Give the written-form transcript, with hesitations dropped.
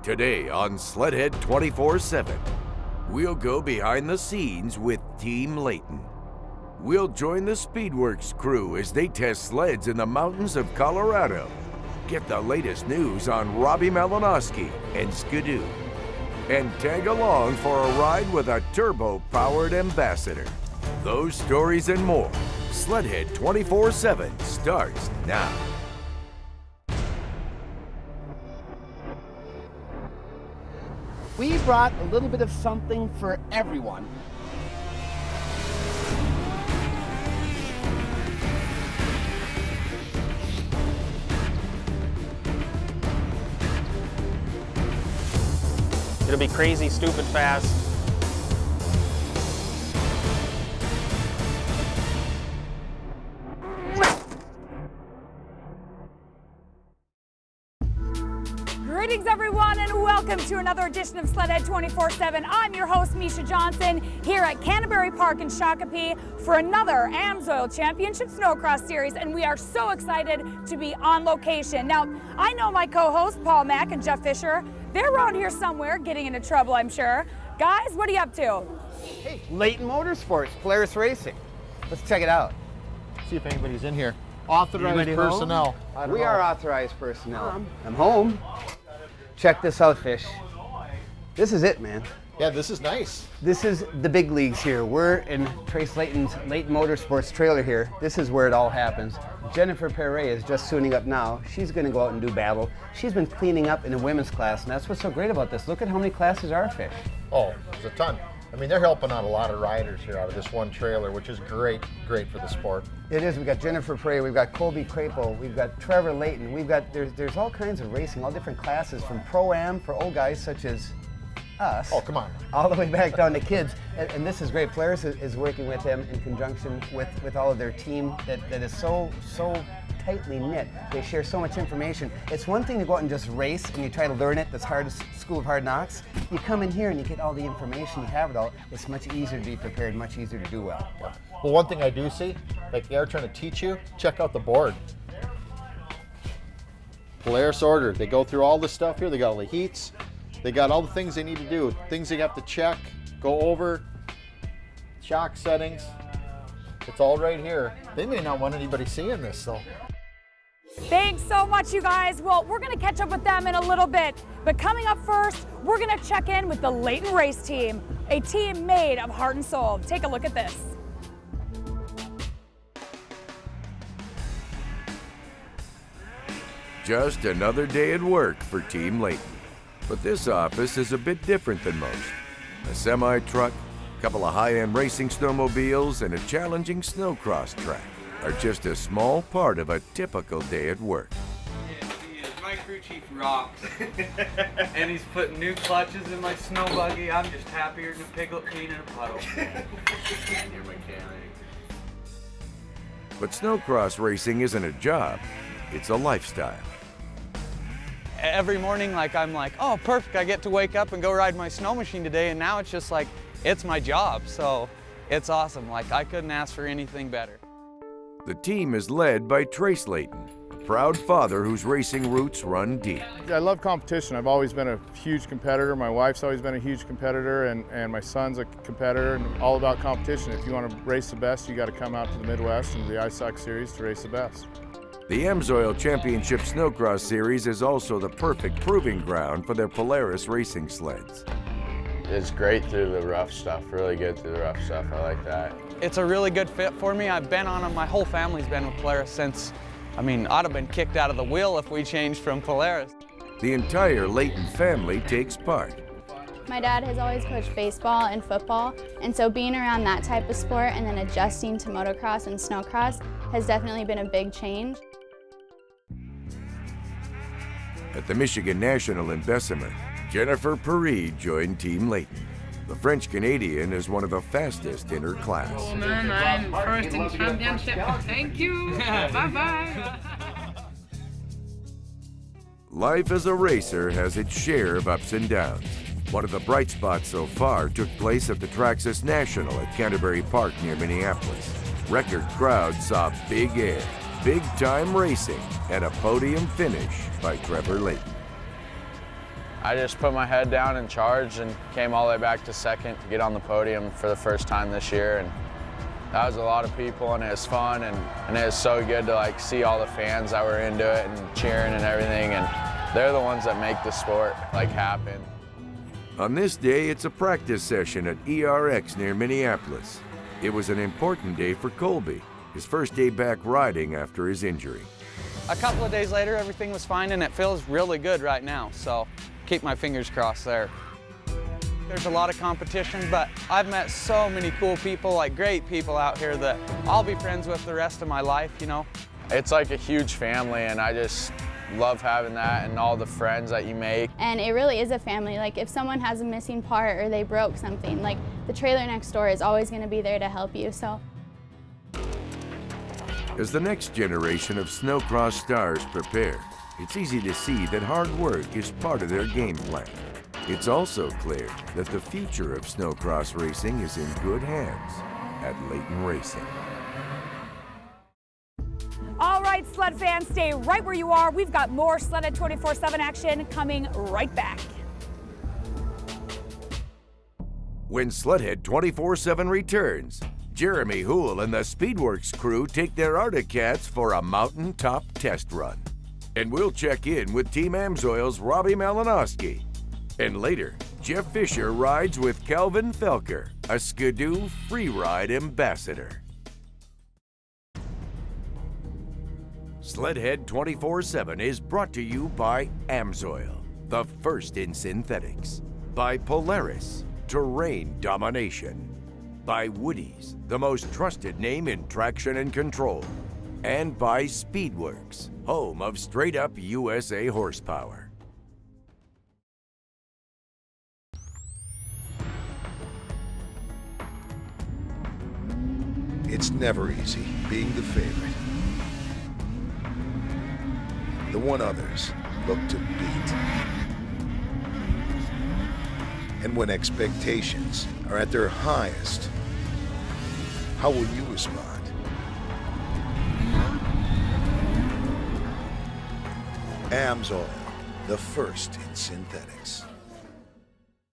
Today on Sledhead 24/7, we'll go behind the scenes with Team Leighton. We'll join the Speedworks crew as they test sleds in the mountains of Colorado. Get the latest news on Robbie Malinowski and Skidoo. And tag along for a ride with a turbo-powered ambassador. Those stories and more. Sledhead 24/7 starts now. We brought a little bit of something for everyone. It'll be crazy, stupid fast. Greetings everyone and welcome to another edition of Sledhead 24/7. I'm your host Misha Johnson here at Canterbury Park in Shakopee for another AMSOIL Championship Snocross Series, and we are so excited to be on location. Now, I know my co-hosts Paul Mack and Jeff Fisher. They're around here somewhere getting into trouble, I'm sure. Guys, what are you up to? Hey, Leighton Motorsports, Polaris Racing. Let's check it out. See if anybody's in here. Authorized personnel. We are authorized personnel. I'm home. Check this out, Fish. This is it, man. Yeah, this is nice. This is the big leagues here. We're in Trace Leighton's Leighton Motorsports trailer here. This is where it all happens. Jennifer Perret is just tuning up now. She's going to go out and do battle. She's been cleaning up in the women's class, and that's what's so great about this. Look at how many classes are, Fish. Oh, there's a ton. I mean, they're helping out a lot of riders here out of this one trailer, which is great for the sport. It is. We've got Jennifer Perret, we've got Colby Crapo, we've got Trevor Leighton, we've got, there's all kinds of racing, all different classes, from Pro-Am for old guys such as us. Oh, come on. All the way back down to kids. And this is great. Polaris is working with them in conjunction with all of their team that is so tightly knit. They share so much information. It's one thing to go out and just race and you try to learn it, that's hard, school of hard knocks. You come in here and you get all the information, you have it all. It's much easier to be prepared, much easier to do well. Well, one thing I do see, like they are trying to teach you, check out the board. Polaris order, they go through all the stuff here, they got all the heats, they got all the things they need to do, things they have to check, go over, shock settings. It's all right here. They may not want anybody seeing this though. Thanks so much, you guys. Well, we're going to catch up with them in a little bit. But coming up first, we're going to check in with the Leighton race team, a team made of heart and soul. Take a look at this. Just another day at work for Team Leighton. But this office is a bit different than most. A semi-truck, a couple of high-end racing snowmobiles, and a challenging snowcross track are just a small part of a typical day at work. My crew chief rocks, and he's putting new clutches in my snow buggy. I'm just happier than a piglet peeing in a puddle. You're mechanic. But snowcross racing isn't a job, it's a lifestyle. Every morning, I'm like, oh, perfect, I get to wake up and go ride my snow machine today, and now it's just like, it's my job, so it's awesome. Like, I couldn't ask for anything better. The team is led by Trace Leighton, a proud father whose racing roots run deep. I love competition. I've always been a huge competitor. My wife's always been a huge competitor, and my son's a competitor, and all about competition. If you want to race the best, you got to come out to the Midwest and the ISOC Series to race the best. The AMSOIL Championship Snocross Series is also the perfect proving ground for their Polaris racing sleds. It's great through the rough stuff, really good through the rough stuff. I like that. It's a really good fit for me. I've been on them, my whole family's been with Polaris since, I'd have been kicked out of the wheel if we changed from Polaris. The entire Leighton family takes part. My dad has always coached baseball and football, and so being around that type of sport and then adjusting to motocross and snowcross has definitely been a big change. At the Michigan National in Bessemer, Jennifer Perret joined Team Leighton. The French-Canadian is one of the fastest in her class. Oh man, I'm first in championship. Thank you. Bye-bye. Life as a racer has its share of ups and downs. One of the bright spots so far took place at the Traxxas National at Canterbury Park near Minneapolis. Record crowds saw big air, big-time racing, and a podium finish by Trevor Leighton. I just put my head down and charged and came all the way back to second to get on the podium for the first time this year. And that was a lot of people, and it was fun, and it was so good to like see all the fans that were into it and cheering and everything, and they're the ones that make the sport like happen. On this day, it's a practice session at ERX near Minneapolis. It was an important day for Colby, his first day back riding after his injury. A couple of days later, everything was fine, and it feels really good right now, so keep my fingers crossed there. There's a lot of competition, but I've met so many cool people, like great people out here that I'll be friends with the rest of my life, you know. It's like a huge family, and I just love having that and all the friends that you make. And it really is a family. Like if someone has a missing part or they broke something, like the trailer next door is always going to be there to help you, so. As the next generation of Snocross stars prepare, it's easy to see that hard work is part of their game plan. It's also clear that the future of Snocross racing is in good hands at Leighton Racing. All right, sled fans, stay right where you are. We've got more Sledhead 24/7 action coming right back. When Sledhead 24/7 returns, Jeremy Houle and the Speedworks crew take their Arctic Cats for a mountaintop test run. And we'll check in with Team Amsoil's Robbie Malinowski. And later, Jeff Fisher rides with Calvin Felker, a Skidoo Freeride ambassador. Sledhead 24/7 is brought to you by Amsoil, the first in synthetics, by Polaris, terrain domination, by Woody's, the most trusted name in traction and control, and by Speedworks, home of straight-up USA horsepower. It's never easy being the favorite, the one others look to beat. And when expectations are at their highest, how will you respond? Amsoil, the first in synthetics.